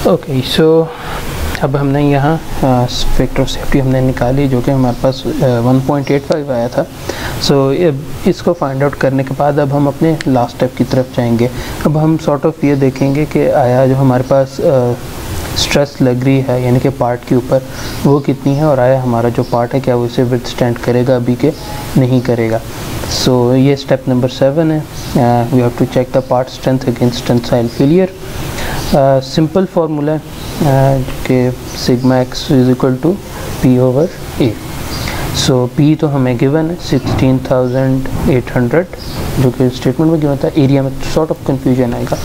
Okay, सो अब हमने यहाँ फैक्टर ऑफ सेफ्टी हमने निकाली जो कि हमारे पास 1.85 आया था। सो इसको फाइंड आउट करने के बाद अब हम अपने लास्ट स्टेप की तरफ जाएंगे। अब हम सॉर्ट ऑफ ये देखेंगे कि आया जो हमारे पास स्ट्रेस लग रही है यानी कि पार्ट के ऊपर वो कितनी है, और आया हमारा जो पार्ट है क्या वो इसे विथस्टैंड करेगा अभी के नहीं करेगा। सो ये स्टेप नंबर 7 है। We have to check the part strength against tensile failure. Simple formula है कि sigma x is equal to P over A. So P तो हमें गिवन है 16,800 जो कि स्टेटमेंट में गिवन था। एरिया में सॉर्ट ऑफ कन्फ्यूजन आएगा,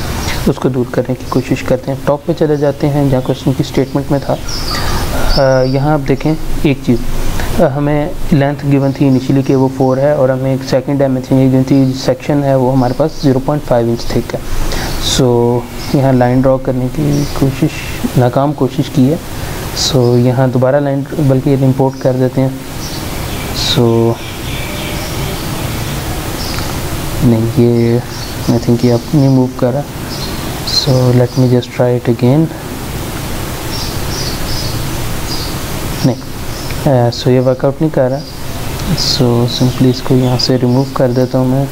उसको दूर करने की कोशिश करते हैं। टॉप पे चले जाते हैं जहाँ क्वेश्चन की स्टेटमेंट में था। यहाँ आप देखें एक चीज़, हमें लेंथ गिवन थी इनिशियली कि वो 4 है, और हमें एक सेकंड डायमेंशन गिवन थी सेक्शन है वो हमारे पास 0.5 इंच थिक है। सो यहाँ लाइन ड्रॉ करने की नाकाम कोशिश की है। सो यहाँ दोबारा लाइन बल्कि इंपोर्ट कर देते हैं। सो नहीं, ये आई थिंक ये अपनी मूव कर रहा। So let me just try it again. नहीं, सो ये वर्कआउट नहीं कर रहा। सो सिंपली इसको यहाँ से रिमूव कर देता हूँ मैं।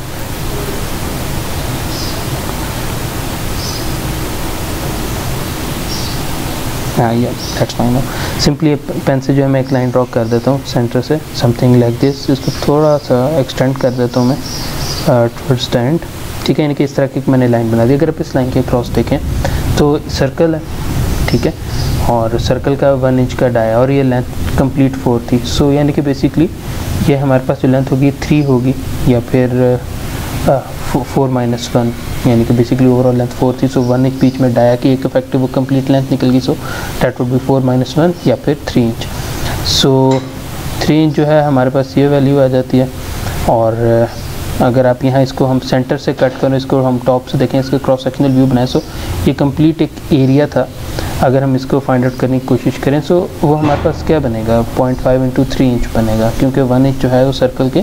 हाँ, ये दैट्स फाइन। सिंपली पेन से जो है मैं एक लाइन ड्रॉ कर देता हूँ सेंटर से, समथिंग लाइक दिस। इसको थोड़ा सा एक्सटेंड कर देता हूँ मैं टुवर्ड्स द एंड, ठीक है। यानी कि इस तरह की मैंने लाइन बना दी। अगर आप इस लाइन के क्रॉस देखें तो सर्कल है, ठीक है, और सर्कल का 1 इंच का डाया और ये लेंथ कंप्लीट 4 थी। सो यानी कि बेसिकली ये हमारे पास जो लेंथ होगी 3 होगी या फिर 4-1, यानी कि बेसिकली ओवरऑल लेंथ 4 थी। सो 1 इंच बीच में डाया की एक इफेक्टिव वो कंप्लीट लेंथ निकल गई। सो दैट वुड बी 4-1 या फिर 3 इंच। सो 3 इंच जो है हमारे पास ये वैल्यू आ जाती है। और अगर आप यहाँ इसको हम सेंटर से कट करें, इसको हम टॉप से देखें, इसका क्रॉस सेक्शनल व्यू बनाएं, सो ये कंप्लीट एक एरिया था। अगर हम इसको फाइंड आउट करने की कोशिश करें सो वो हमारे पास क्या बनेगा, 0.5 इंटू 3 इंच बनेगा, क्योंकि 1 इंच जो है वो सर्कल के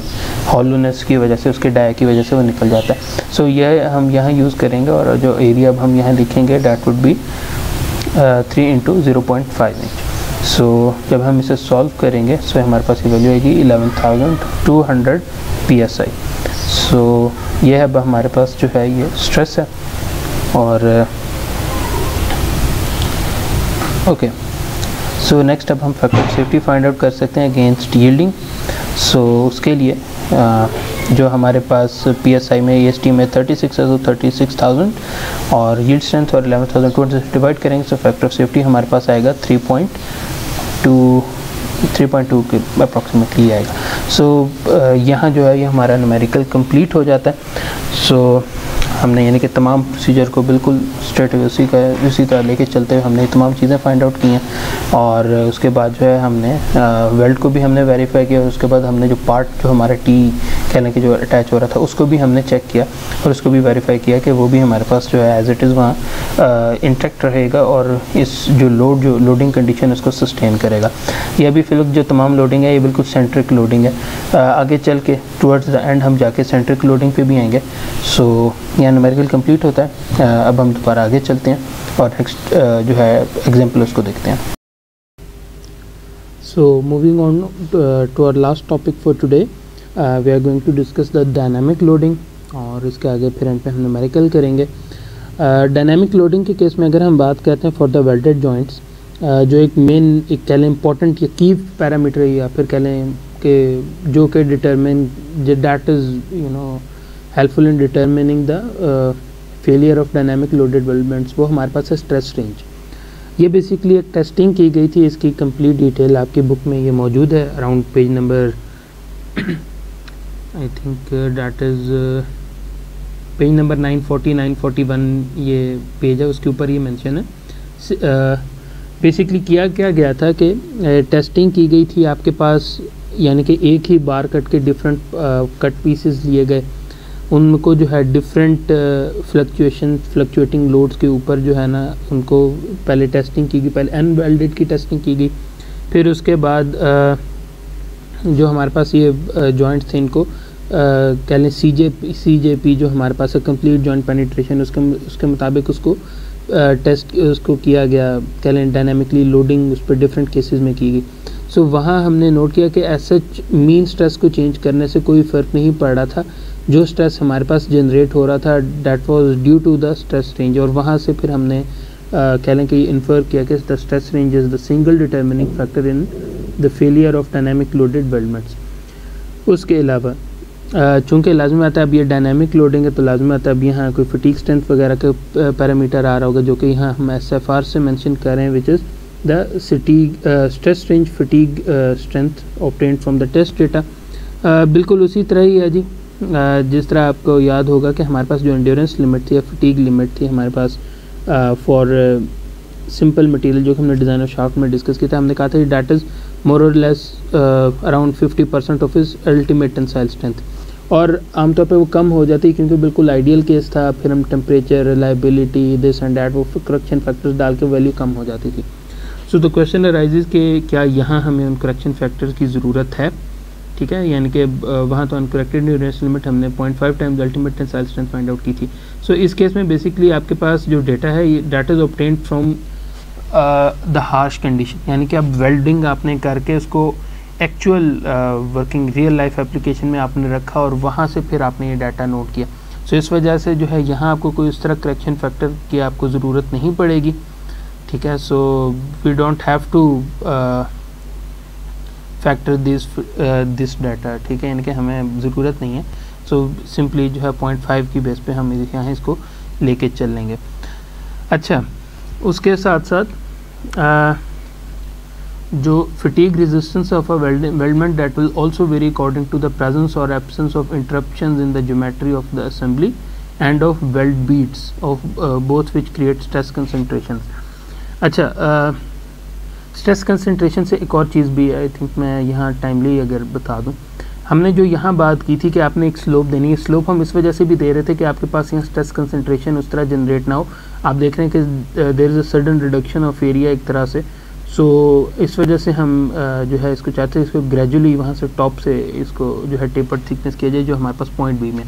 हॉलोनेस की वजह से, उसके डाया की वजह से वो निकल जाता है। सो यह हम यहाँ यूज़ करेंगे, और जो एरिया अब हम यहाँ लिखेंगे that would be 3 into 0.5 inch. सो जब हम इसे सॉल्व करेंगे सो हमारे पास ये वैल्यू आएगी 11,200 PSI। सो ये अब हमारे पास जो है ये स्ट्रेस है। और ओके, सो नेक्स्ट अब हम factor of safety find out कर सकते हैं अगेंस्ट यील्डिंग। सो उसके लिए जो हमारे पास PSI में EST में 36 है तो 36,000 और यील्ड स्ट्रेंथ और 11,200 से डिवाइड करेंगे। सो फैक्टर ऑफ सेफ्टी हमारे पास आएगा 3.2 के अप्रॉक्सीमेटली आएगा। सो यहाँ जो है ये हमारा न्यूमेरिकल कंप्लीट हो जाता है। सो हमने यानी कि तमाम प्रोसीजर को बिल्कुल स्ट्रेट उसी तरह लेके चलते हुए हमने तमाम चीज़ें फाइंड आउट की हैं, और उसके बाद जो है हमने वेल्ड को भी हमने वेरीफाई किया। और उसके बाद हमने जो पार्ट जो हमारा टी कहने के जो अटैच हो रहा था उसको भी हमने चेक किया और उसको भी वेरीफाई किया कि वो भी हमारे पास जो है एज इट इज़ वहाँ इंटैक्ट रहेगा, और इस जो लोडिंग कंडीशन उसको सस्टेन करेगा। ये अभी फिलहाल जो तमाम लोडिंग है ये बिल्कुल सेंट्रिक लोडिंग है। आगे चल के टुवर्ड्स द एंड हम जाके सेंट्रिक लोडिंग पे भी आएंगे। सो यहाँ न्यूमेरिकल कंप्लीट होता है। अब हम दोबारा आगे चलते हैं और नेक्स्ट जो है एग्जांपल उसको देखते हैं। So moving on to our last topic for today, we are going to discuss the dynamic loading, और इसके आगे फिर एंड पे हम न्यूमेरिकल करेंगे। डायनामिक लोडिंग के केस में अगर हम बात करते हैं फॉर द वेल्डेड जॉइंट्स, जो एक मेन एक कह लें इंपॉर्टेंट या की पैरामीटर या फिर कह लें कि जो कि determine that is helpful in determining the failure of dynamic loaded weldments, वो हमारे पास है स्ट्रेस रेंज। ये बेसिकली एक टेस्टिंग की गई थी, इसकी कंप्लीट डिटेल आपकी बुक में ये मौजूद है around page number I think that is page number 941 ये पेज है, उसके ऊपर ये मेंशन है। बेसिकली किया क्या गया था कि टेस्टिंग की गई थी आपके पास, यानी कि एक ही बार कट के डिफरेंट कट पीसेस लिए गए, उनको जो है डिफरेंट फ्लक्चुएटिंग लोड्स के ऊपर जो है ना उनको पहले टेस्टिंग की गई। पहले अनवेल्डेड की टेस्टिंग की गई, फिर उसके बाद जो हमारे पास ये जॉइंट्स थे इनको कह लें CJP जो हमारे पास है कंप्लीट जॉइंट पेनिट्रेशन, उसके मुताबिक उसको टेस्ट उसको किया गया, कह लें डायनामिकली लोडिंग उस पर डिफरेंट केसेस में की गई। सो वहाँ हमने नोट किया कि ऐसा मीन स्ट्रेस को चेंज करने से कोई फ़र्क नहीं पड़ रहा था, जो स्ट्रेस हमारे पास जनरेट हो रहा था that was due to the stress range. और वहाँ से फिर हमने कह लें कि इन्फर किया कि the stress range is the single determining factor in the failure of dynamic loaded weldments. उसके अलावा चूँकि लाजमी आता है अब ये डायनामिक लोडिंग है, तो लाजमी आता है अब यहाँ कोई फटीग स्ट्रेंथ वगैरह का पैरामीटर आ रहा होगा, जो कि यहाँ हम SFR से मेंशन कर रहे हैं, which is the stress range fatigue strength obtained from the test data. बिल्कुल उसी तरह ही है जी, जिस तरह आपको याद होगा कि हमारे पास जो एंड्योरेंस लिमिट थी या फटीग लिमिट थी हमारे पास फॉर सिंपल मटेरियल, जो कि हमने डिज़ाइन ऑफ शाफ्ट में डिस्कस किया था, हमने कहा था डैट इज़ मोर और less around 50% of is ultimate tensile strength, और आमतौर पे वो कम हो जाती है क्योंकि बिल्कुल आइडियल केस था। फिर हम temperature, reliability, this and that, वो करेक्शन फैक्टर्स डाल के वैल्यू कम हो जाती थी। सो द क्वेश्चन अराइजेज कि क्या यहाँ हमें उन करेक्शन फैक्टर्स की ज़रूरत है, ठीक है, यानी कि वहाँ तो अनकरेक्टेड एंड्योरेंस लिमिट हमने 0.5 times ultimate tensile strength find out की थी। सो इस केस में बेसिकली आपके पास जो डेटा है ये data is obtained from the harsh condition, यानी कि अब वेल्डिंग आपने करके उसको actual working real life application में आपने रखा और वहाँ से फिर आपने ये डाटा नोट किया। सो इस वजह से जो है यहाँ आपको कोई इस तरह करेक्शन फैक्टर की आपको ज़रूरत नहीं पड़ेगी, ठीक है। So we don't have to factor this data, ठीक है, यानी कि हमें ज़रूरत नहीं है। सो सिंपली जो है 0.5 की बेस पे हम यहाँ इसको लेके चल लेंगे। अच्छा, उसके साथ साथ जो fatigue resistance of a weldment that will also vary according to the presence और absence of interruptions in the geometry of the assembly and of weld beads of both which create stress concentration. अच्छा, stress concentration से एक और चीज़ भी I think मैं यहाँ timely अगर बता दूँ, हमने जो यहाँ बात की थी कि आपने एक स्लोप देनी है, स्लोप हम इस वजह से भी दे रहे थे कि आपके पास यहाँ स्ट्रेस कंसंट्रेशन उस तरह जनरेट ना हो। आप देख रहे हैं कि there is a sudden reduction of area एक तरह से, सो इस वजह से हम जो है इसको चाहते हैं इसको ग्रेजुअली वहाँ से टॉप से इसको जो है टेपर्ड थिकनेस किया जाए जो हमारे पास पॉइंट बी में।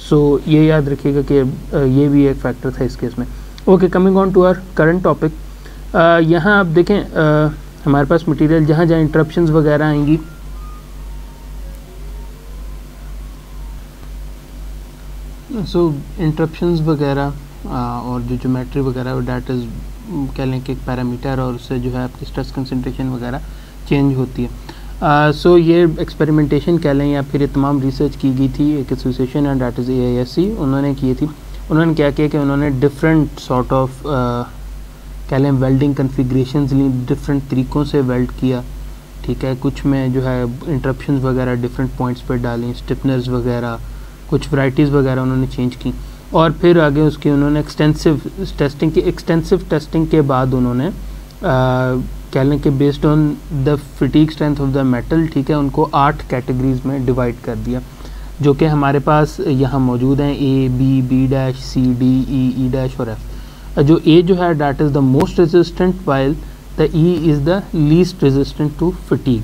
सो ये याद रखिएगा कि ये भी एक फैक्टर था इस केस में। Okay, coming on to our current topic, यहाँ आप देखें हमारे पास मटेरियल जहाँ जहाँ इंटरप्शंस वगैरह आएंगी, सो इंटरप्शंस वगैरह और जो ज्योमेट्री वगैरह डैट इज़ कह लें कि एक पैरामीटर और उससे जो है आपकी स्ट्रेस कंसंट्रेशन वगैरह चेंज होती है। सो ये एक्सपेरिमेंटेशन कह लें या फिर ये तमाम रिसर्च की गई थी एक association and that is AISC, उन्होंने की थी। उन्होंने क्या किया कि उन्होंने डिफरेंट सॉर्ट ऑफ कह लें वेल्डिंग कन्फिग्रेशंस ली, डिफरेंट तरीक़ों से वेल्ड किया, ठीक है। कुछ में जो है इंटरप्शंस वगैरह डिफरेंट पॉइंट्स पर डालें, स्टिफनर्स वगैरह, कुछ वैराइटीज़ वगैरह उन्होंने चेंज की, और फिर आगे उसकी उन्होंने एक्सटेंसिव टेस्टिंग के बाद उन्होंने कह लें कि based on the fatigue strength of the metal, ठीक है, उनको 8 कैटेगरीज़ में डिवाइड कर दिया, जो कि हमारे पास यहाँ मौजूद हैं A, B, B', C, D, E' और F। जो A जो है that is the most resistant while the E is the least resistant to fatigue.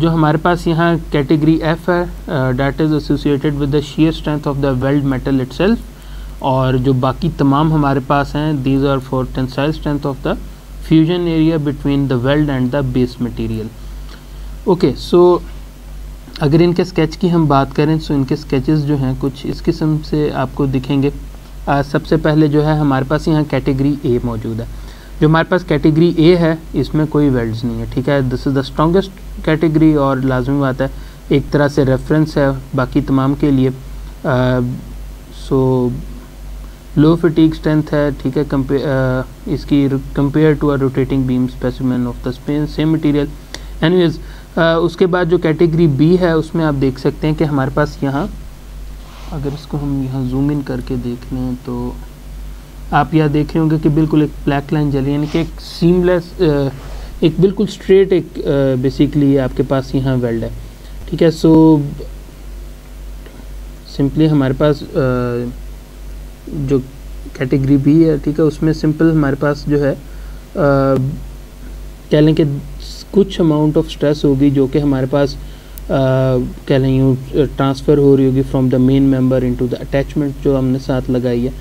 जो हमारे पास यहाँ कैटेगरी F है that is associated with the shear strength of the weld metal itself, और जो बाकी तमाम हमारे पास हैं these are for tensile strength of the fusion area between the weld and the base material. Okay, so अगर इनके स्केच की हम बात करें तो इनके स्केचेस जो हैं कुछ इस किस्म से आपको दिखेंगे। सबसे पहले जो है हमारे पास यहाँ कैटेगरी A मौजूद है। जो हमारे पास कैटेगरी A है इसमें कोई वेल्ड्स नहीं है, ठीक है, this is the strongest category और लाजमी बात है एक तरह से रेफरेंस है बाकी तमाम के लिए। सो लो फटीग स्ट्रेंथ है, ठीक है, इसकी compare to a rotating beam specimen of the same material. Anyways, उसके बाद जो कैटेगरी B है उसमें आप देख सकते हैं कि हमारे पास यहाँ अगर इसको हम यहाँ जूम इन करके देख लें तो आप यहाँ देख रहे होंगे कि बिल्कुल एक ब्लैक लाइन जली, यानी कि एक सीमलेस एक बिल्कुल स्ट्रेट एक बेसिकली आपके पास यहाँ वेल्ड है, ठीक है। सो सिंपली हमारे पास जो कैटेगरी B है, ठीक है, उसमें सिंपल हमारे पास जो है कह लें कि कुछ अमाउंट ऑफ स्ट्रेस होगी जो कि हमारे पास कह लें यूँ ट्रांसफ़र हो रही होगी from the main member into the attachment जो हमने साथ लगाई है।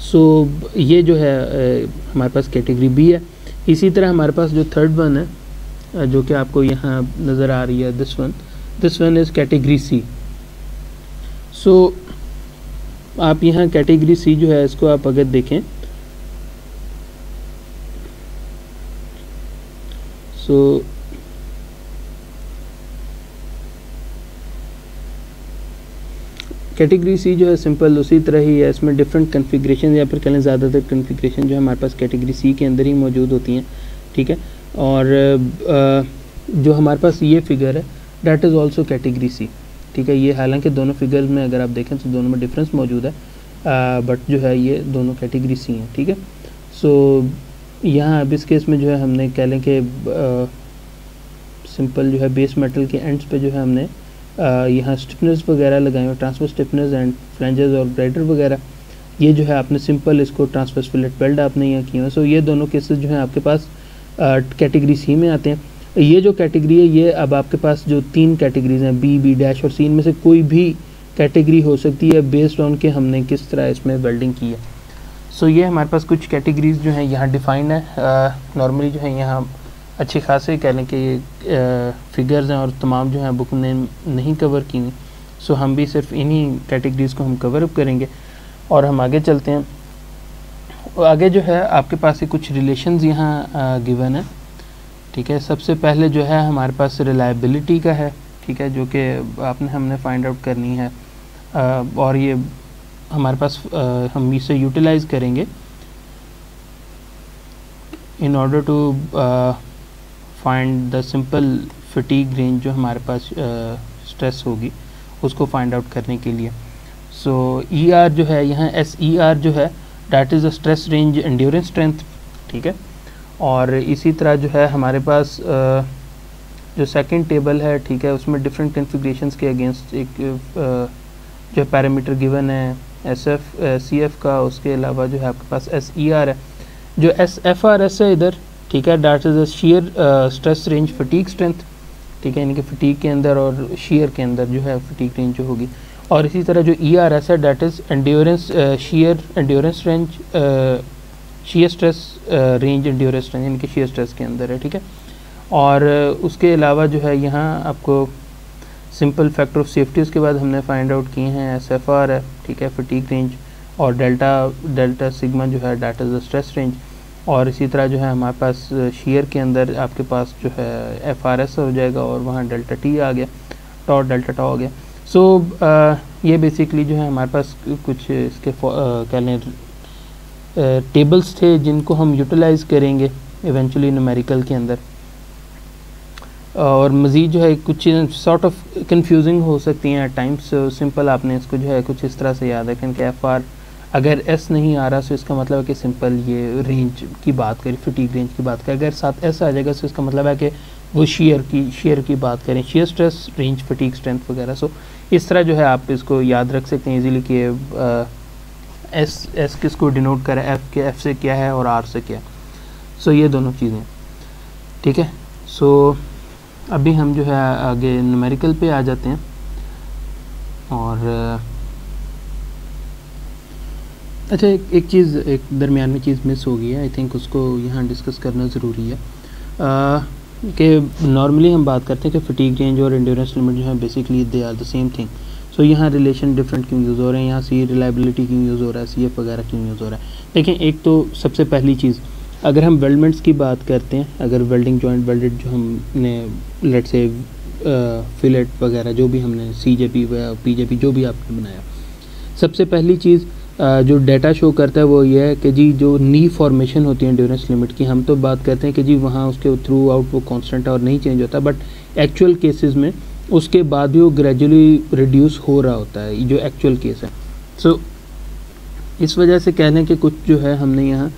सो ये जो है हमारे पास कैटेगरी बी है। इसी तरह हमारे पास जो थर्ड वन है जो कि आपको यहाँ नज़र आ रही है, this one is category C. So आप यहाँ कैटेगरी सी जो है इसको आप अगर देखें, सो कैटेगरी सी जो है सिंपल उसी तरह ही है, इसमें डिफरेंट कन्फिग्रेशन या फिर कहें ज़्यादातर कन्फिग्रेशन जो है हमारे पास कैटेगरी सी के अंदर ही मौजूद होती हैं, ठीक है। और जो हमारे पास ये फिगर है that is also category C, ठीक है। ये हालांकि दोनों फिगर्स में अगर आप देखें तो दोनों में डिफरेंस मौजूद है, बट जो है ये दोनों कैटेगरी सी हैं, ठीक है। सो यहाँ अब इस केस में जो है हमने कह लें कि सिंपल जो है बेस मेटल के एंड्स पे जो है हमने यहाँ स्टिफनेस वगैरह लगाए हुए, ट्रांसवर्स स्टिफनेस एंड फ्लैंजेस और ग्राइडर वगैरह, ये जो है आपने सिंपल इसको ट्रांसवर्स फिलेट वेल्ड आपने यहाँ किए हैं। सो ये दोनों केसेस जो हैं आपके पास कैटेगरी सी में आते हैं। ये जो कैटेगरी है ये अब आपके पास जो 3 कैटेगरीज हैं बी, बी डैश और सी, इनमें से कोई भी कैटेगरी हो सकती है बेस्ड ऑन के हमने किस तरह इसमें वेल्डिंग की है। सो ये हमारे पास कुछ कैटेगरीज जो हैं यहाँ डिफाइंड है। नॉर्मली जो है यहाँ अच्छे खासे कह लें कि ये फिगर्स हैं और तमाम जो हैं बुक ने नहीं कवर की हुई। सो हम भी सिर्फ इन्हीं कैटेगरीज़ को हम कवर अप करेंगे और हम आगे चलते हैं। आगे जो है आपके पास ये कुछ रिलेशंस यहाँ गिवन है, ठीक है। सबसे पहले जो है हमारे पास रिलायबिलिटी का है, ठीक है, जो कि हमने फाइंड आउट करनी है और ये हमारे पास हम इसे यूटिलाइज़ करेंगे in order to find the simple fatigue range जो हमारे पास स्ट्रेस होगी उसको फाइंड आउट करने के लिए। सो ई आर जो है यहाँ एस ई आर जो है that is a stress range endurance strength, ठीक है। और इसी तरह जो है हमारे पास जो सेकंड टेबल है, ठीक है, उसमें डिफरेंट कन्फिग्रेशंस के अगेंस्ट एक जो पैरामीटर गिवन है एस एफ सी एफ का, उसके अलावा जो है आपके पास एस ई आर है। जो एस एफ आर एस है इधर, ठीक है, that is a share stress range fatigue strength, ठीक है, यानी कि फटीग के अंदर और शेयर के अंदर जो है फटीग रेंज जो होगी। और इसी तरह जो ई आर एस है that is endurance share endurance range share stress range endurance range यानी कि शेयर स्ट्रेस के अंदर है, ठीक है। और उसके अलावा जो है यहाँ आपको सिंपल फैक्टर ऑफ सेफ्टी उसके बाद हमने फाइंड आउट किए हैं, एस एफ आर है, ठीक है, फटीग रेंज, और डेल्टा सिग्मा जो है that is the stress range. और इसी तरह जो है हमारे पास शेयर के अंदर आपके पास जो है एफ आर एस हो जाएगा और वहाँ डेल्टा टी आ गया, टॉ डेल्टा टॉ हो गया। सो ये बेसिकली जो है हमारे पास कुछ इसके कह लें टेबल्स थे जिनको हम यूटिलाइज़ करेंगे इवेंचुअली न्यूमेरिकल के अंदर। और मज़ीद जो है कुछ चीज़ें सॉर्ट ऑफ कंफ्यूजिंग हो सकती हैं एट टाइम्स। सिंपल आपने इसको जो है कुछ इस तरह से याद रखें कि एफ आर अगर एस नहीं आ रहा तो इसका मतलब है कि सिंपल ये रेंज की बात करें, फटीग रेंज की बात करें। अगर साथ एस आ जाएगा तो इसका मतलब है कि वो शेयर की बात करें, share stress range fatigue strength वगैरह। सो इस तरह जो है आप इसको याद रख सकते हैं इजीली कि एस किसको डिनोट करे, एफ से क्या है और आर से क्या है। सो ये दोनों चीज़ें, ठीक है। सो अभी हम जो है आगे न्यूमेरिकल पे आ जाते हैं। और अच्छा एक चीज़, एक दरमियान में चीज़ मिस हो गई है, आई थिंक उसको यहाँ डिस्कस करना ज़रूरी है कि नॉर्मली हम बात करते हैं कि फटीग रेंज और एंड्योरेंस लिमिट जो है basically they are the same thing. So यहाँ रिलेशन डिफरेंट क्यों यूज़ हो रहे हैं, यहाँ सी रिलायबिलिटी क्यों यूज़ हो रहा है, सी एफ वगैरह क्यों यूज़ हो रहा है। देखिए, एक तो सबसे पहली चीज़ अगर हम वेल्डमेंट्स की बात करते हैं, अगर वेल्डिंग जॉइंट वेल्डेड जो हमने लेट से फिलेट वगैरह जो भी हमने सी जे पी व पी जे पी जो भी आपने बनाया, सबसे पहली चीज़ जो डेटा शो करता है वो ये है कि जी जो नी फॉर्मेशन होती है एंड्योरेंस लिमिट की, हम तो बात करते हैं कि जी वहाँ उसके थ्रू आउट वो कांस्टेंट है और नहीं चेंज होता, बट एक्चुअल केसेस में उसके बाद भी वो ग्रेजुअली रिड्यूस हो रहा होता है, जो एक्चुअल केस है। सो इस वजह से कह लें कि कुछ जो है हमने यहाँ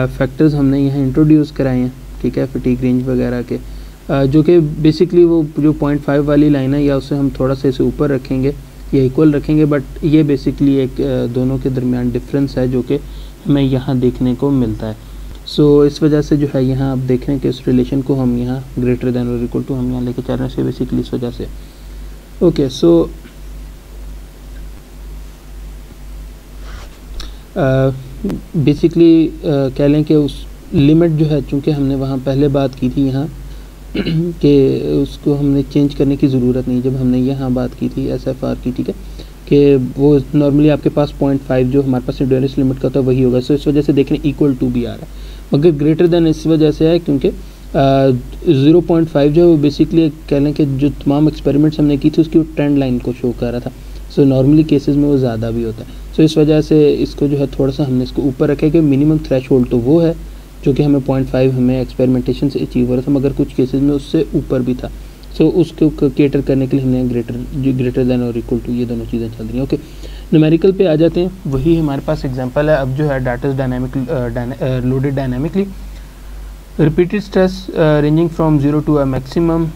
फैक्टर्स हमने यहाँ इंट्रोड्यूस कराए हैं, ठीक है, फटीग रेंज वगैरह के, जो कि बेसिकली वो जो 0.5 वाली लाइन है या उससे हम थोड़ा सा इसे ऊपर रखेंगे या इक्वल रखेंगे, बट ये बेसिकली एक दोनों के दरमियान डिफरेंस है जो कि हमें यहाँ देखने को मिलता है। सो इस वजह से जो है यहाँ आप देख रहे हैं कि इस रिलेशन को हम यहाँ ग्रेटर देन और इक्वल टू हम यहाँ लेके चल रहे हैं बेसिकली इस वजह से। ओके, सो बेसिकली कह लें कि उस लिमिट जो है, चूँकि हमने वहाँ पहले बात की थी यहाँ कि उसको हमने चेंज करने की ज़रूरत नहीं, जब हमने यहाँ बात की थी SFR की, ठीक है, कि वो नॉर्मली आपके पास 0.5 जो हमारे पास एंड्योरेंस लिमिट का होता है वही होगा। सो इस वजह से देख रहे हैं इक्वल टू भी आ रहा है, मगर ग्रेटर देन इस वजह से है क्योंकि 0.5 जो है वो बेसिकली कह लें कि जो तमाम एक्सपेरिमेंट्स हमने की थी उसकी ट्रेंड लाइन को शो कर रहा था। सो नॉर्मली केसेस में वो ज़्यादा भी होता है। सो इस वजह से इसको जो है थोड़ा सा हमने इसको ऊपर रखा है कि मिनिमम थ्रेशोल्ड तो वो है जो कि हमें 0.5 हमें एक्सपेरिमेंटेशन से अचीव हो रहा था, मगर कुछ केसेस में उससे ऊपर भी था। सो उसको केटर करने के लिए हमने ग्रेटर देन और इक्वल टू ये दोनों चीज़ें चल रही हैं। ओके, न्यूमेरिकल पे आ जाते हैं। वही हमारे पास एग्जांपल है। अब जो है data is dynamic loaded dynamically, repeated stress ranging from 0 to a maximum,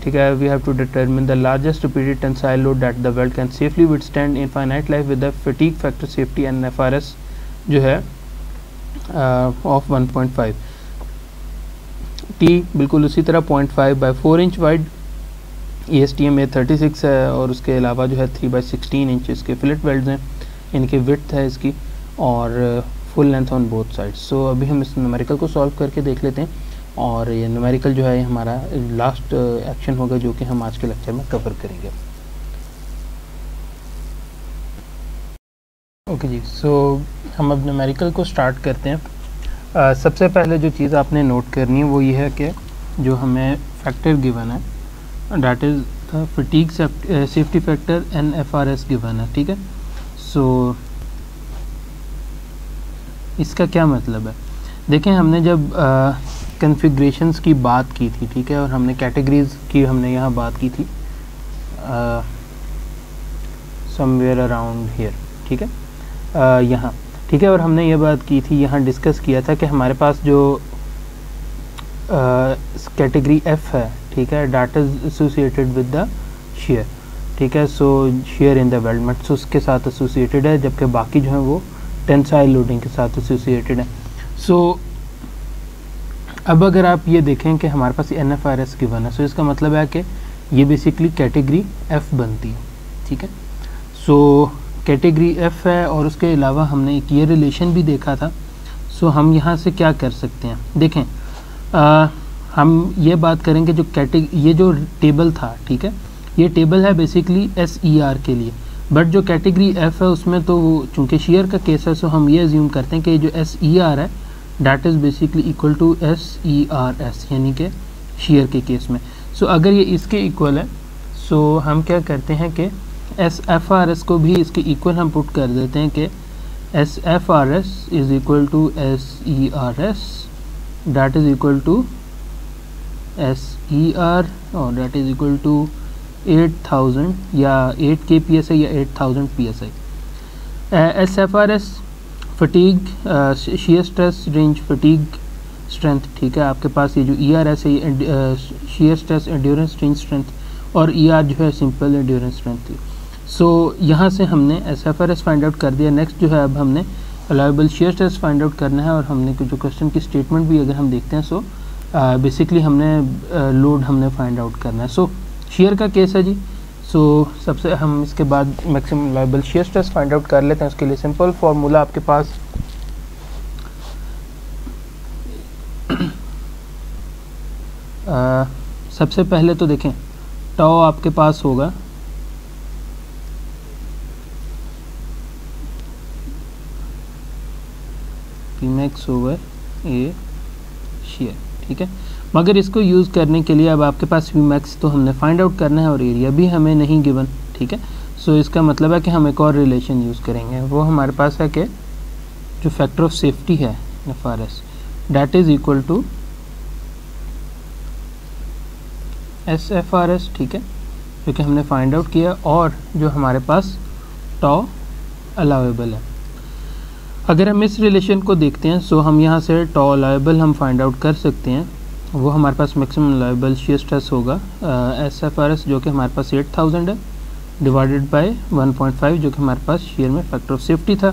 ठीक है। We have to determine the largest repeated tensile load that the weld can safely withstand in finite life with the fatigue factor safety and NFRS जो है of 1.5। T बिल्कुल उसी तरह 0.5/4 inch wide ASTM A36 है, और उसके अलावा जो है 3/16 इंच इसके फिलेट वेल्ड्स हैं, इनकी विड्थ है इसकी, और full length on both side. So अभी हम इस न्यूमेरिकल को सॉल्व करके देख लेते हैं, और ये न्यूमेरिकल जो है ये हमारा लास्ट एक्शन होगा जो कि हम आज के लेक्चर में कवर करेंगे। ओके जी, सो हम अब न्यूमेरिकल को स्टार्ट करते हैं। सबसे पहले जो चीज़ आपने नोट करनी है वो ये है कि जो हमें फैक्टर गिवन है that is fatigue safety factor NFRS given है, ठीक है। सो इसका क्या मतलब है, देखें हमने जब कॉन्फ़िगरेशंस की बात की थी, ठीक है, और हमने कैटेगरीज़ की हमने यहाँ बात की थी समवेयर अराउंड हियर, ठीक है, यहाँ, ठीक है, और हमने ये बात की थी, यहाँ डिस्कस किया था कि हमारे पास जो कैटेगरी F है, ठीक है, that is associated with the share, ठीक है। सो शेयर इन द वेल्डमेंट उसके साथ एसोसिएटेड है, जबकि बाकी जो है वो टेंसाइल लोडिंग के साथ एसोसिएटेड है। सो अब अगर आप ये देखें कि हमारे पास NFRS गिवन है, सो इसका मतलब है कि ये बेसिकली कैटेगरी F बनती है, ठीक है। सो कैटेगरी F है, और उसके अलावा हमने एक ये रिलेशन भी देखा था। सो हम यहाँ से क्या कर सकते हैं, देखें हम ये बात करेंगे जो ये जो टेबल था, ठीक है, ये टेबल है बेसिकली SER के लिए, बट जो कैटेगरी F है उसमें तो वो चूँकि शेयर का केस है, सो हम ये अज्यूम करते हैं कि जो SER है that is basically equal to SERS, यानी कि शेयर के केस में। सो अगर ये इसके इक्वल है, सो हम क्या करते हैं कि SFRS को भी इसके इक्वल हम पुट कर देते हैं कि SFRS is equal to SERS that is equal to SER, और दैट इज़ इक्वल टू 8000 या 8 kPSI या 8000 PSI। SFRS fatigue shear stress range fatigue strength, ठीक है, आपके पास ये जो ERS है ये shear stress endurance range strength, और ER जो है सिंपल एंड्योरेंस स्ट्रेंथ। सो यहाँ से हमने SFRS फाइंड आउट कर दिया। नेक्स्ट जो है अब हमने allowable shear stress find out करना है, और हमने जो क्वेश्चन की स्टेटमेंट भी अगर हम देखते हैं, सो बेसिकली हमने लोड हमने फाइंड आउट करना है। सो शेयर का केस है जी। सो सबसे हम इसके बाद maximum allowable shear stress find out कर लेते हैं। उसके लिए सिंपल फार्मूला आपके पास सबसे पहले तो देखें टाउ आपके पास होगा Pmax ओवर ए शेयर, ठीक है, मगर इसको यूज़ करने के लिए अब आपके पास Vmax तो हमने फाइंड आउट करना है, और एरिया भी हमें नहीं गिवन, ठीक है। सो इसका मतलब है कि हम एक और रिलेशन यूज़ करेंगे, वो हमारे पास है कि जो फैक्टर ऑफ सेफ्टी है NFRS that is equal to SFRS, ठीक है, जो कि हमने फाइंड आउट किया, और जो हमारे पास टाउ अलाउएबल है। अगर हम इस रिलेशन को देखते हैं, सो हम यहाँ से टाउ अलाउएबल हम फाइंड आउट कर सकते हैं। वो हमारे पास मैक्सिमम अलाउएबल शेयर स्ट्रेस होगा SFRS जो कि हमारे पास 8000 है, डिवाइडेड बाय 1.5 जो कि हमारे पास शेयर में फैक्टर ऑफ सेफ्टी था।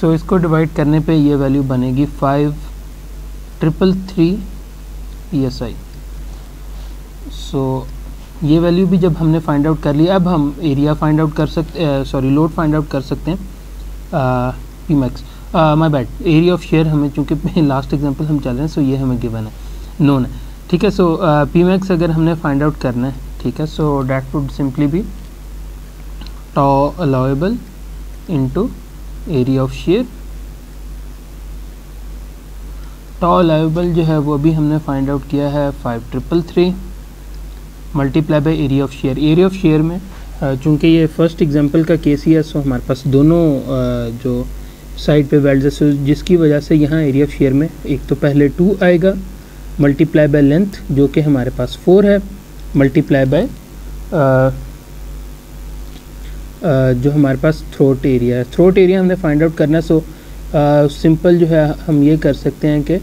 सो इसको डिवाइड करने पे ये वैल्यू बनेगी 5333 PSI। सो ये वैल्यू भी जब हमने फाइंड आउट कर लिया, अब हम एरिया फाइंड आउट कर सकते लोड फाइंड आउट कर सकते हैं Pmax। My bad, area of share हमें चूँकि लास्ट एग्जांपल हम चल रहे हैं, सो ये हमें गिवन है, नोन है, ठीक है। सो पी मैक्स अगर हमने फाइंड आउट करना है, ठीक है, so that would simply be tau allowable into area of shear. Tau allowable जो है वो अभी हमने फाइंड आउट किया है 5333 multiply by area of share. Area of share में चूँकि ये फर्स्ट एग्जांपल का केस ही है, सो हमारे पास दोनों जो साइड पे वेल्ड्स है, जिसकी वजह से यहाँ एरिया ऑफ शेयर में एक तो पहले 2 आएगा मल्टीप्लाई बाय लेंथ जो कि हमारे पास 4 है, मल्टीप्लाई बाय जो हमारे पास थ्रोट एरिया है। थ्रोट एरिया हमने फाइंड आउट करना है, सो सिंपल जो है हम ये कर सकते हैं कि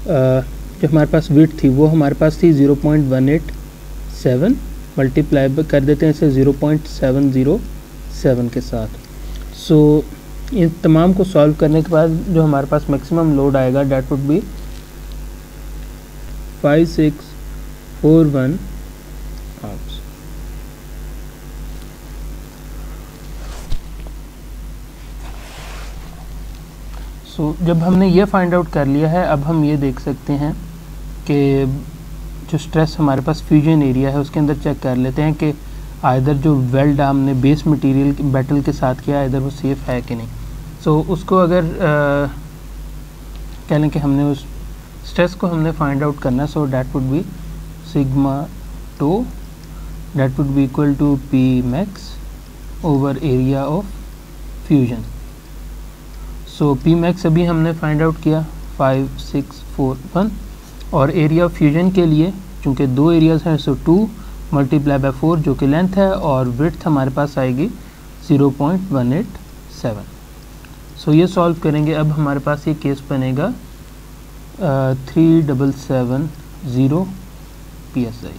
जो हमारे पास विड्थ थी वो हमारे पास थी 0.187, मल्टीप्लाई कर देते हैं इसे 0.707 के साथ। सो इन तमाम को सॉल्व करने के बाद जो हमारे पास मैक्सिमम लोड आएगा डैट वुड बी 5641 आर्म्स। सो जब हमने ये फाइंड आउट कर लिया है, अब हम ये देख सकते हैं कि जो स्ट्रेस हमारे पास फ्यूजन एरिया है उसके अंदर चेक कर लेते हैं कि आइदर जो वेल्ड हमने बेस मटेरियल मेटल के साथ किया आइदर वो सेफ़ है कि नहीं। सो उसको अगर कह लें कि हमने उस स्ट्रेस को हमने फाइंड आउट करना, so that would be sigma tau that would be equal to P max over area of fusion. So P max अभी हमने फाइंड आउट किया 5641 और एरिया ऑफ फ्यूजन के लिए चूँकि 2 एरियाज हैं, सो 2 मल्टीप्लाई बाय 4 जो कि लेंथ है और विड्थ हमारे पास आएगी 0.187। सो ये सॉल्व करेंगे, अब हमारे पास ये केस बनेगा 3770 PSI।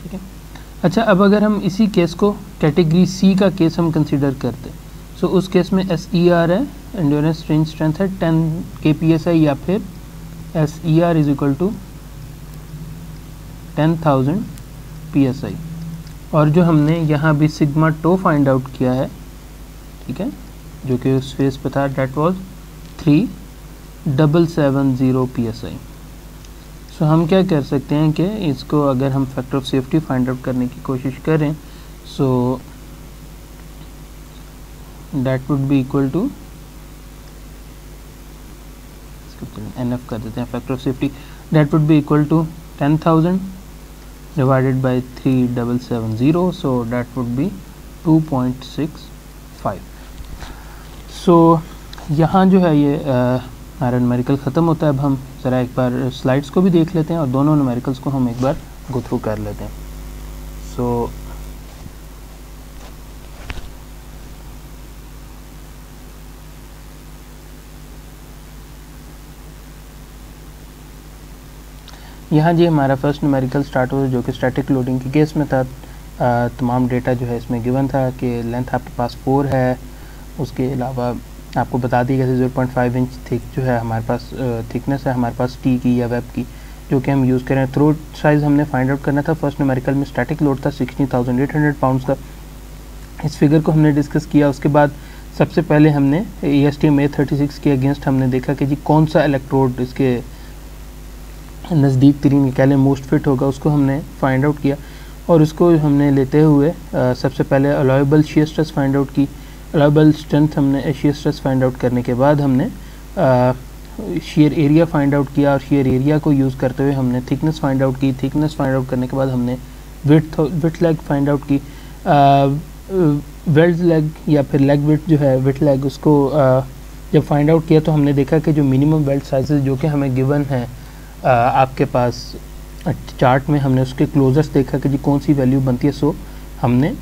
ठीक है। अच्छा, अब अगर हम इसी केस को कैटेगरी सी का केस हम कंसिडर करते हैं, सो उस केस में SER है, एंड्योरेंस रेंज स्ट्रेंथ है 10 kPSI या फिर SER is equal to 10,000 PSI। और जो हमने यहाँ भी सिग्मा टो फाइंड आउट किया है, ठीक है, जो कि उस फेस पे था, डेट वॉज 3770 PSI। सो हम क्या कर सकते हैं कि इसको अगर हम factor of safety find out करने की कोशिश करें, so that would be equal to NF कर देते हैं factor of safety, that would be equal to 10,000 divided by 3770, so that would be 2.65। So यहाँ जो है ये हमारा न्यूमेरिकल ख़त्म होता है। अब हम ज़रा एक बार स्लाइड्स को भी देख लेते हैं और दोनों न्यूमेरिकल्स को हम एक बार गो थ्रू कर लेते हैं। सो यहाँ जी हमारा फर्स्ट न्यूमेरिकल स्टार्ट हुआ जो कि स्टैटिक लोडिंग के केस में था। तमाम डेटा जो है इसमें गिवन था कि लेंथ आपके पास 4 है, उसके अलावा आपको बता दी गई 0.5 इंच थिक जो है हमारे पास थिकनेस है हमारे पास टी की या वेब की, जो कि हम यूज़ करें। थ्रोट साइज़ हमने फाइंड आउट करना था। फर्स्ट न्यूमेरिकल में स्टैटिक लोड था 16,800 पाउंड्स का। इस फिगर को हमने डिस्कस किया। उसके बाद सबसे पहले हमने ASTM A36 के अगेंस्ट हमने देखा कि जी कौन सा इलेक्ट्रोड इसके नज़दीक तरीन कह लें मोस्ट फिट होगा, उसको हमने फाइंड आउट किया और उसको हमने लेते हुए सबसे पहले allowable shear stress find out की। अलाउएबल स्ट्रेंथ हमने शियर स्ट्रेस फाइंड आउट करने के बाद हमने शियर एरिया फाइंड आउट किया और शियर एरिया को यूज़ करते हुए हमने थिकनेस फाइंड आउट की। थिकनेस फाइंड आउट करने के बाद हमने विड्थ लेग फाइंड आउट की। वेल्ड लेग या फिर लेग विड्थ जो है विड्थ लेग, उसको जब फाइंड आउट किया तो हमने देखा कि जो मिनिमम वेल्ड साइजेस जो कि हमें गिवन है आपके पास चार्ट में, हमने उसके क्लोजर्स देखा कि जी कौन सी वैल्यू बनती है। सो हमने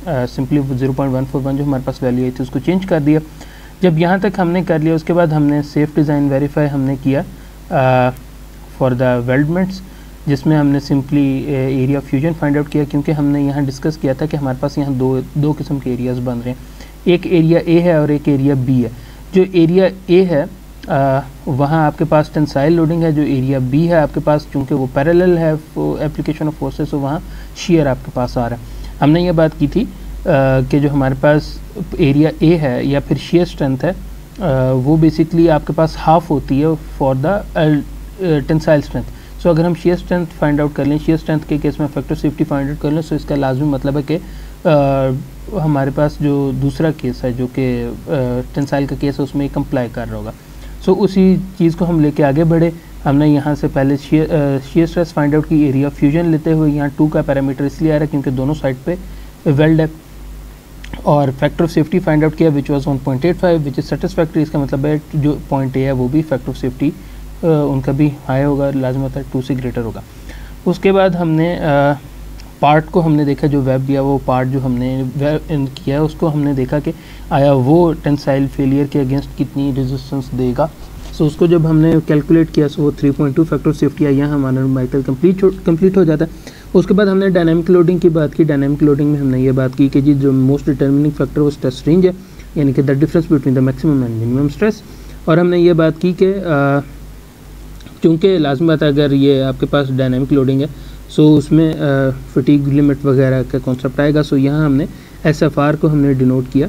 सिंपली 0.141 जो हमारे पास वैल्यू आई थी उसको चेंज कर दिया। जब यहाँ तक हमने कर लिया उसके बाद हमने सेफ डिज़ाइन वेरीफाई हमने किया फॉर द वेल्डमेंट्स, जिसमें हमने simply area fusion find out किया, क्योंकि हमने यहाँ डिस्कस किया था कि हमारे पास यहाँ दो किस्म के एरियाज़ बन रहे हैं, एक एरिया ए है और एक एरिया बी है। जो एरिया ए है वहाँ आपके पास टेंसाइल लोडिंग है, जो एरिया बी है आपके पास चूँकि वो पैरेलल है एप्लीकेशन ऑफ फोर्सेस, तो वहाँ शेयर आपके पास आ रहा है। हमने ये बात की थी कि जो हमारे पास एरिया ए है या फिर शियर स्ट्रेंथ है वो बेसिकली आपके पास हाफ होती है फॉर द टेंसाइल स्ट्रेंथ। सो अगर हम शियर स्ट्रेंथ फाइंड आउट कर लें, शियर स्ट्रेंथ के केस में फैक्टर सेफ्टी फाइंड आउट कर लें, सो इसका लाजमी मतलब है कि हमारे पास जो दूसरा केस है जो कि टेंसाइल का केस है उसमें कंप्लाई कर रहा होगा। सो उसी चीज़ को हम लेके आगे बढ़े। हमने यहाँ से पहले शियर स्ट्रेस फाइंड आउट की, एरिया फ्यूजन लेते हुए यहाँ 2 का पैरामीटर इसलिए आ रहा है क्योंकि दोनों साइड पे वेल्ड है, और factor of safety find out किया which was 1.85 which is satisfactory. इसका मतलब है जो पॉइंट ए है वो भी फैक्टर ऑफ सेफ्टी उनका भी हाई होगा, लाजमी होता है 2 से ग्रेटर होगा। उसके बाद हमने पार्ट को हमने देखा, जो वेब दिया वो पार्ट जो हमने किया उसको हमने देखा कि आया वो टेंसाइल फेलियर के अगेंस्ट कितनी रेजिस्टेंस देगा। सो उसको जब हमने कैलकुलेट किया सो वो 3.2 फैक्टर सेफ्टी आई, यहाँ हमारा न्यूमेरिकल कंप्लीट हो जाता है। उसके बाद हमने डायनामिक लोडिंग की बात की। डायनामिक लोडिंग में हमने ये बात की कि जी जो मोस्ट डिटर्मिनिंग फैक्टर वो स्ट्रेस रेंज है, यानी कि the difference between the maximum and minimum stress. और हमने ये बात की कि चूँकि लाजमी बात है अगर ये आपके पास डायनामिक लोडिंग है सो उसमें फटीग लिमिट वगैरह का कॉन्सेप्ट आएगा। सो यहाँ हमने SFR को हमने डिनोट किया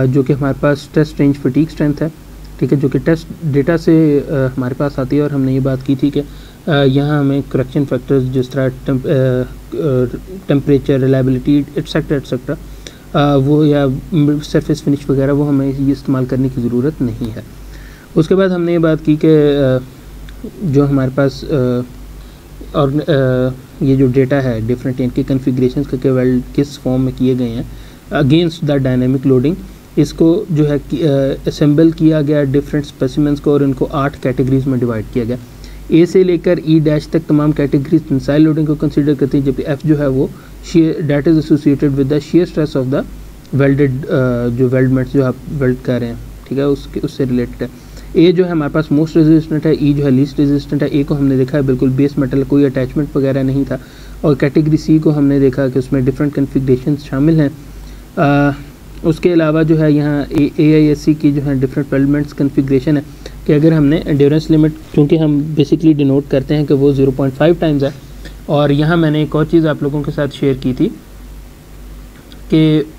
जो कि हमारे पास स्ट्रेस रेंज फटीग स्ट्रेंथ है, ठीक है, जो कि टेस्ट डेटा से हमारे पास आती है। और हमने ये बात की थी कि यहाँ हमें करेक्शन फैक्टर्स जिस तरह टेम्परेचर, रिलायबिलिटी एट्सेट्रा वो या सरफेस फिनिश वगैरह वो हमें ये इस्तेमाल करने की ज़रूरत नहीं है। उसके बाद हमने ये बात की कि जो हमारे पास और ये जो डेटा है डिफरेंट इनके कन्फिग्रेशन के वेल्ड किस फॉर्म में किए गए हैं अगेंस्ट द डायनेमिक लोडिंग, इसको जो है असेंबल किया गया डिफरेंट स्पेसिमेंट्स को और इनको 8 कैटेगरीज में डिवाइड किया गया। ए से लेकर ई डैश तक तमाम कैटेगरीज टेंसाइल लोडिंग को कंसीडर करती हैं, जबकि एफ जो है वो that is associated with the shear stress of the welded जो वेल्डमेंट्स जो आप वेल्ड कर रहे हैं, ठीक है, उससे रिलेटेड है। ए जो है हमारे पास मोस्ट रेजिस्टेंट है, ई जो है लीस्ट रेजिस्टेंट है। ए को हमने देखा है बिल्कुल बेस मेटल, कोई अटैचमेंट वगैरह नहीं था। और कैटेगरी सी को हमने देखा कि उसमें डिफरेंट कन्फिग्रेशन शामिल हैं। उसके अलावा जो है यहाँ AISC की जो है डिफरेंट वेल्डमेंट्स कन्फिग्रेशन है कि अगर हमने एंड्योरेंस लिमिट, क्योंकि हम बेसिकली डिनोट करते हैं कि वो 0.5 टाइम्स है। और यहाँ मैंने एक और चीज़ आप लोगों के साथ शेयर की थी कि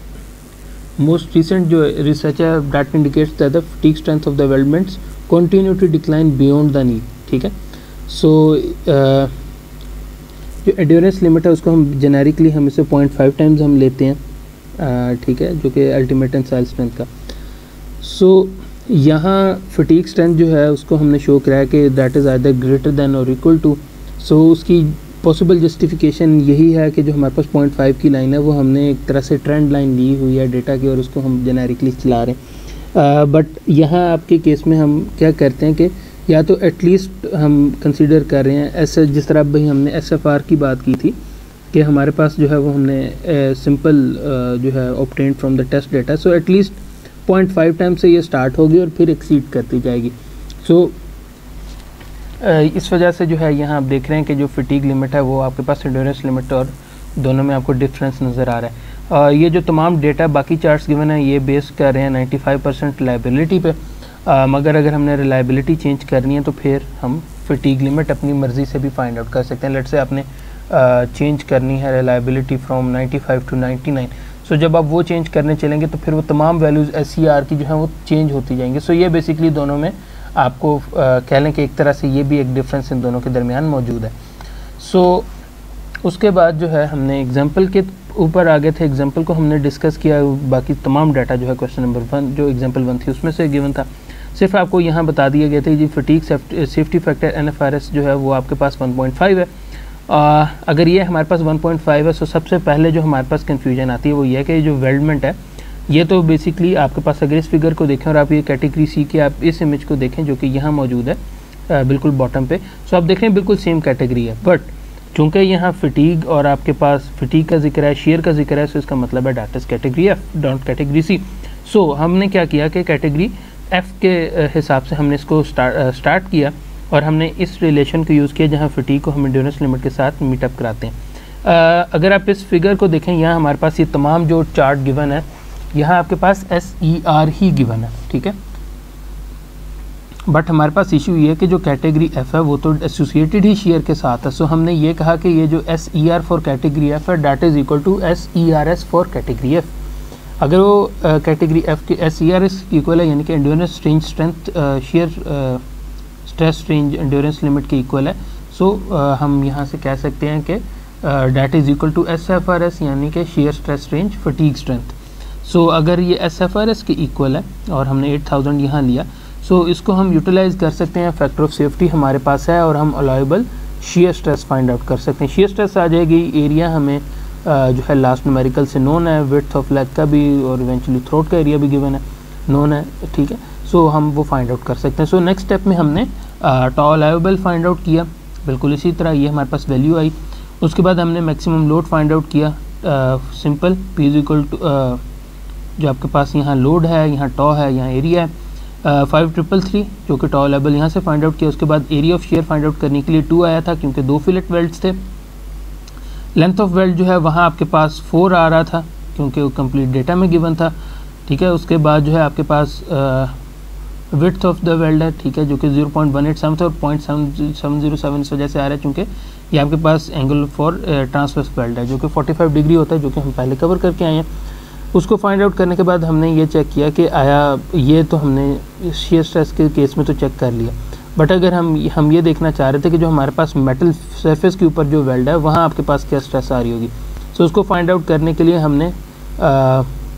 मोस्ट रिसेंट जो रिसर्च है that indicates that the fatigue strength of the weldments continue to decline beyond the need, ठीक है। सो जो एंड्योरेंस लिमिट है उसको हम जेनेरिकली हम इसे 0.5 टाइम्स हम लेते हैं, ठीक है, जो कि अल्टीमेट टेंसाइल स्ट्रेंथ का। सो यहाँ फटीग स्ट्रेंथ जो है उसको हमने शो कराया कि that is either greater than और इक्वल टू। सो उसकी पॉसिबल जस्टिफिकेशन यही है कि जो हमारे पास 0.5 की लाइन है वो हमने एक तरह से ट्रेंड लाइन ली हुई है डेटा की और उसको हम जेनेरिकली चला रहे हैं। बट यहाँ आपके केस में हम क्या करते हैं कि या तो एटलीस्ट हम कंसीडर कर रहे हैं ऐसे, जिस तरह भाई हमने SFR की बात की थी कि हमारे पास जो है वो हमने सिंपल जो है obtained from the test data. So at least 0.5 time से ये स्टार्ट होगी और फिर एक्सीड करती जाएगी। सो इस वजह से जो है यहाँ आप देख रहे हैं कि जो फटीग लिमिट है वो आपके पास एंड्योरेंस लिमिट और दोनों में आपको डिफरेंस नज़र आ रहा है। ये जो तमाम डेटा बाकी चार्ट्स गिवन है ये बेस कर रहे हैं 95% रिलायबिलिटी पे, मगर अगर हमने रिलायबिलिटी चेंज करनी है तो फिर हम फटीग लिमिट अपनी मर्ज़ी से भी फाइंड आउट कर सकते हैं। लेट्स से आपने चेंज करनी है रिलायबिलिटी फ्रॉम 95 टू 99। सो जब आप वो चेंज करने चलेंगे तो फिर वो तमाम वैल्यूज़ SCR की जो है वो चेंज होती जाएंगी। सो ये बेसिकली दोनों में आपको कह लें कि एक तरह से ये भी एक डिफरेंस इन दोनों के दरमियान मौजूद है। सो उसके बाद जो है हमने एग्जांपल के ऊपर आ गए थे, एग्जांपल को हमने डिस्कस किया, बाकी तमाम डाटा जो है क्वेश्चन नंबर 1 जो एग्जांपल 1 थी उसमें से गिवन था। सिर्फ आपको यहाँ बता दिया गया था जी फटीग सेफ्टी फैक्टर NFRS जो है वो आपके पास 1.5 है। अगर ये हमारे पास 1.5 है तो सबसे पहले जो हमारे पास कन्फ्यूजन आती है वो ये है कि जो वेल्डमेंट है ये तो बेसिकली आपके पास अगर इस फिगर को देखें और आप ये कैटेगरी सी के आप इस इमेज को देखें जो कि यहाँ मौजूद है बिल्कुल बॉटम पे, सो आप देख रहे हैं बिल्कुल सेम कैटेगरी है। बट चूँकि यहाँ फटीग और आपके पास फटीग का जिक्र है, शेयर का जिक्र है, सो इसका मतलब है that is category F dot category C. So हमने क्या किया कि कैटेगरी एफ के हिसाब से हमने इसको स्टार्ट किया और हमने इस रिलेशन को यूज़ किया जहाँ फटीग को हम एंड्योरेंस लिमिट के साथ मीटअप कराते हैं। अगर आप इस फिगर को देखें यहाँ हमारे पास ये तमाम जो चार्ट गिवन है यहाँ आपके पास SER ही गिवन है, ठीक है। बट हमारे पास इशू ये है कि जो कैटेगरी एफ है वो तो एसोसिएटेड ही शेयर के साथ है। सो हमने ये कहा कि ये जो S E R for category F है that is equal to S E R S for category F. अगर वो कैटेगरी एफ के S E R S equal है, यानी कि endurance range strength shear stress range endurance limit के equal है, so हम यहाँ से कह सकते हैं कि that is equal to S F R S, यानी कि shear stress range fatigue strength. सो अगर ये एस एफ आर एस के इक्वल है और हमने 8000 यहाँ लिया, सो इसको हम यूटिलाइज़ कर सकते हैं। फैक्टर ऑफ सेफ्टी हमारे पास है और हम allowable shear stress find out कर सकते हैं। शेयर स्ट्रेस आ जाएगी, एरिया हमें जो है लास्ट न्यूमेरिकल से नोन है, विड्थ ऑफ लेग का भी और इवेंचुअली थ्रोट का एरिया भी गिवन है, नोन है, ठीक है। सो हम वो फाइंड आउट कर सकते हैं। सो नेक्स्ट स्टेप में हमने टॉ अलाउएबल फाइंड आउट किया, बिल्कुल इसी तरह ये हमारे पास वैल्यू आई। उसके बाद हमने मैक्सिमम लोड फाइंड आउट किया, simple P is equal to जो आपके पास यहाँ लोड है, यहाँ टॉ है, यहाँ एरिया है 5333 जो कि टॉ लेवल यहाँ से फाइंड आउट किया। उसके बाद area of share find out करने के लिए 2 आया था क्योंकि 2 फिलेट वेल्ड्स थे। लेंथ ऑफ वेल्ड जो है वहाँ आपके पास 4 आ रहा था क्योंकि वो कंप्लीट डेटा में गिवन था, ठीक है। उसके बाद जो है आपके पास विड्थ ऑफ द वेल्ड है, ठीक है, जो कि 0.187 और 0.707 इस वजह से आ रहा है क्योंकि ये आपके पास एंगल फॉर ट्रांसवर्स वेल्ड है जो कि 45 डिग्री होता है, जो कि हम पहले कवर करके आए हैं। उसको फाइंड आउट करने के बाद हमने ये चेक किया कि आया ये तो हमने शेयर स्ट्रेस के केस में तो चेक कर लिया, बट अगर हम ये देखना चाह रहे थे कि जो हमारे पास मेटल सरफेस के ऊपर जो वेल्ड है वहाँ आपके पास क्या स्ट्रेस आ रही होगी। सो उसको फाइंड आउट करने के लिए हमने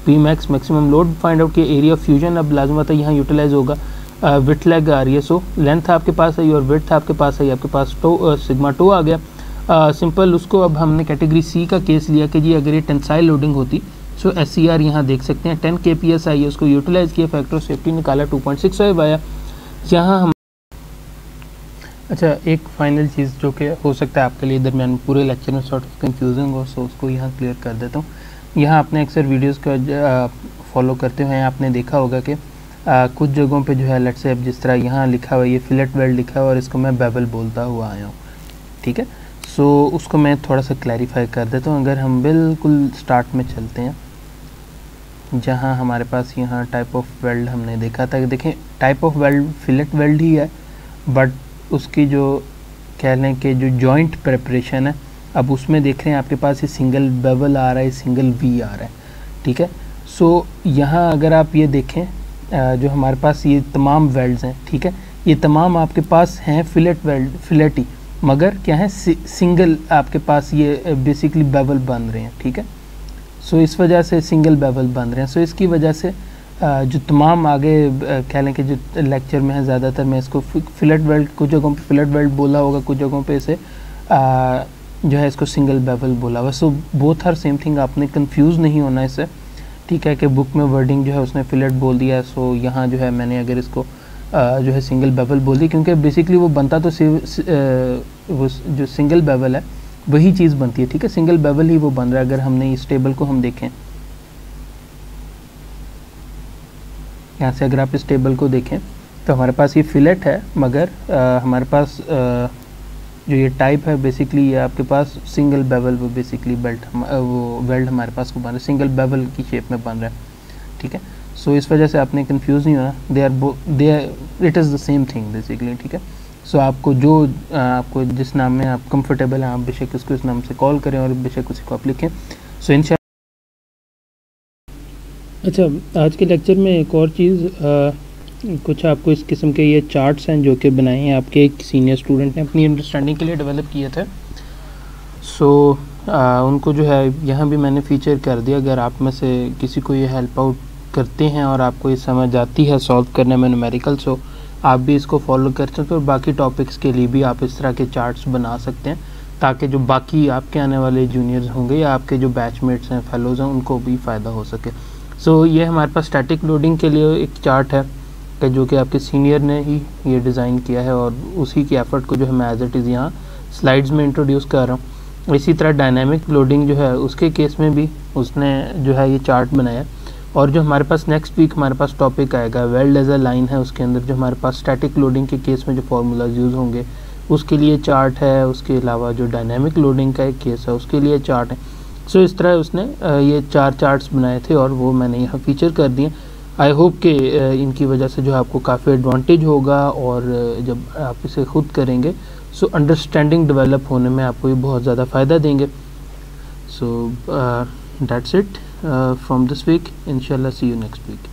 P max maximum load find out किया। एरिया ऑफ फ्यूजन अब लाजम आता है यहाँ यूटिलाइज होगा, विड्थ लेग आ रही है, सो लेंथ आपके पास है और विड्थ आपके पास है, आपके पास टो सिग्मा टो आ गया। सिंपल उसको अब हमने कैटेगरी सी का केस लिया कि जी अगर ये टेंसाइल लोडिंग होती, सो एस सी आर यहाँ देख सकते हैं 10 kps आई है, उसको यूटिलाइज किया, फैक्टर ऑफ सेफ्टी निकाला 2.65 आया। यहाँ हम अच्छा एक फाइनल चीज़ जो कि हो सकता है आपके लिए दरमियान पूरे लेक्चर में सॉर्ट ऑफ कंफ्यूजिंग हो, सो उसको यहाँ क्लियर कर देता हूँ। यहाँ आपने अक्सर वीडियोस का फॉलो करते हुए आपने देखा होगा कि कुछ जगहों पे जो है लेट्स से अब जिस तरह यहाँ लिखा हुआ है ये फिलेट वेल्ड लिखा हुआ है और इसको मैं बेवल बोलता हुआ आया हूँ, ठीक है। सो उसको मैं थोड़ा सा क्लैरिफाई कर देता हूँ। अगर हम बिल्कुल स्टार्ट में चलते हैं जहाँ हमारे पास यहाँ टाइप ऑफ वेल्ड हमने देखा था, देखें type of weld fillet weld ही है, बट उसकी जो कह लें कि जो जॉइंट प्रेपरेशन है अब उसमें देख रहे हैं आपके पास ये सिंगल बेवल आ रहा है, सिंगल वी आ रहा है, ठीक है। सो यहाँ अगर आप ये देखें जो हमारे पास ये तमाम वेल्ड्स हैं, ठीक है, ये तमाम आपके पास हैं फिलेट वेल्ड फिलेटी, मगर क्या है सिंगल आपके पास ये बेसिकली बेवल बन रहे हैं, ठीक है। सो इस वजह से सिंगल बेवल बन रहे हैं। सो इसकी वजह से जो तमाम आगे कह लें कि जो लेक्चर में है ज़्यादातर मैं इसको फिलेट वेल्ड, कुछ जगहों पे फिलेट वेल्ड बोला होगा, कुछ जगहों पे इसे जो है इसको सिंगल बेवल बोला हुआ। So both are same thing, आपने कंफ्यूज नहीं होना इससे, ठीक है, कि बुक में वर्डिंग जो है उसने फिलेट बोल दिया है, सो यहाँ जो है मैंने अगर इसको जो है सिंगल बेवल बोल दी क्योंकि बेसिकली वो बनता तो वो जो सिंगल बेवल है वही चीज़ बनती है, ठीक है, सिंगल बेवल ही वो बन रहा है। अगर हमने इस टेबल को हम देखें, यहाँ से अगर आप इस टेबल को देखें तो हमारे पास ये फिलेट है, मगर हमारे पास जो ये टाइप है बेसिकली ये आपके पास सिंगल बेवल वो बेसिकली वो वेल्ड हमारे पास को बन रहा है, सिंगल बेवल की शेप में बन रहा है, ठीक है। सो इस वजह से आपने कंफ्यूज नहीं होना, they are it is the same thing basically, ठीक है। सो आपको जो आपको जिस नाम में आप कंफर्टेबल हैं आप बेशक उसको इस नाम से कॉल करें और बेशक उसी को आप लिखें। सो इंशाल्लाह अच्छा आज के लेक्चर में एक और चीज़ कुछ आपको इस किस्म के ये चार्ट्स हैं जो कि बनाए हैं आपके एक सीनियर स्टूडेंट ने अपनी अंडरस्टैंडिंग के लिए डेवलप किए थे। सो उनको जो है यहाँ भी मैंने फ़ीचर कर दिया। अगर आप में से किसी को ये हेल्प आउट करते हैं और आपको ये समझ आती है सॉल्व करने में न्यूमेरिकल, सो आप भी इसको फॉलो कर सकते हो और बाकी टॉपिक्स के लिए भी आप इस तरह के चार्ट्स बना सकते हैं ताकि जो बाकी आपके आने वाले जूनियर्स होंगे या आपके जो बैचमेट्स हैं फेलोज़ हैं उनको भी फ़ायदा हो सके। सो ये हमारे पास स्टैटिक लोडिंग के लिए एक चार्ट है कि जो कि आपके सीनियर ने ही ये डिज़ाइन किया है और उसी की एफ़र्ट को जो है मैं एज इट इज़ यहाँ स्लाइड्स में इंट्रोड्यूस कर रहा हूँ। इसी तरह डायनामिक लोडिंग जो है उसके केस में भी उसने जो है ये चार्ट बनाया। और जो हमारे पास नेक्स्ट वीक हमारे पास टॉपिक आएगा वेल्ड एज अ लाइन है, उसके अंदर जो हमारे पास स्टैटिक लोडिंग के केस में जो फार्मूलाज यूज़ होंगे उसके लिए चार्ट है। उसके अलावा जो डायनामिक लोडिंग का एक केस है उसके लिए चार्ट है। सो इस तरह उसने ये 4 चार्ट्स बनाए थे और वो मैंने यहाँ फीचर कर दिए। आई होप कि इनकी वजह से जो आपको काफ़ी एडवांटेज होगा, और जब आप इसे खुद करेंगे सो अंडरस्टैंडिंग डेवलप होने में आपको ये बहुत ज़्यादा फ़ायदा देंगे। So that's it from this week, इंशाल्लाह सी यू नेक्स्ट वीक।